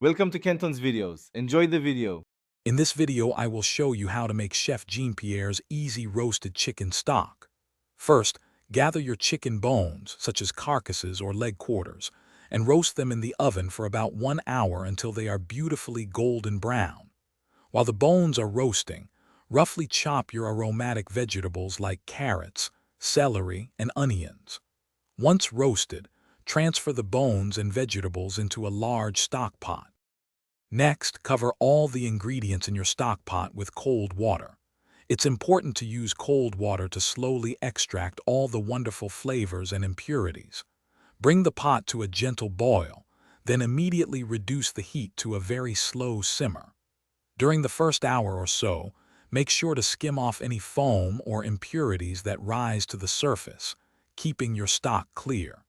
Welcome to Kenton's videos. Enjoy the video. In this video, I will show you how to make Chef Jean Pierre's easy roasted chicken stock. First, gather your chicken bones, such as carcasses or leg quarters, and roast them in the oven for about 1 hour until they are beautifully golden brown. While the bones are roasting, roughly chop your aromatic vegetables like carrots, celery, and onions. Once roasted, transfer the bones and vegetables into a large stock pot. Next, cover all the ingredients in your stock pot with cold water. It's important to use cold water to slowly extract all the wonderful flavors and impurities. Bring the pot to a gentle boil, then immediately reduce the heat to a very slow simmer. During the first hour or so, make sure to skim off any foam or impurities that rise to the surface, keeping your stock clear.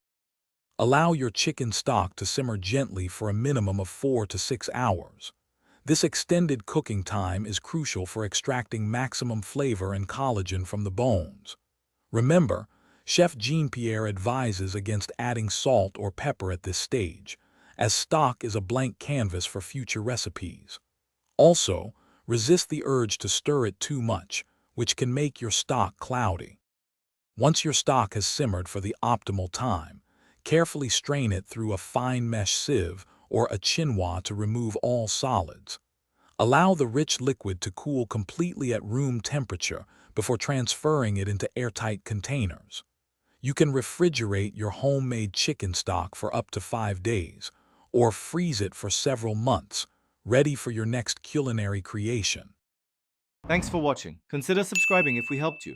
Allow your chicken stock to simmer gently for a minimum of 4 to 6 hours. This extended cooking time is crucial for extracting maximum flavor and collagen from the bones. Remember, Chef Jean Pierre advises against adding salt or pepper at this stage, as stock is a blank canvas for future recipes. Also, resist the urge to stir it too much, which can make your stock cloudy. Once your stock has simmered for the optimal time, carefully strain it through a fine mesh sieve or a chinois to remove all solids. Allow the rich liquid to cool completely at room temperature before transferring it into airtight containers. You can refrigerate your homemade chicken stock for up to 5 days, or freeze it for several months, ready for your next culinary creation. Thanks for watching. Consider subscribing if we helped you.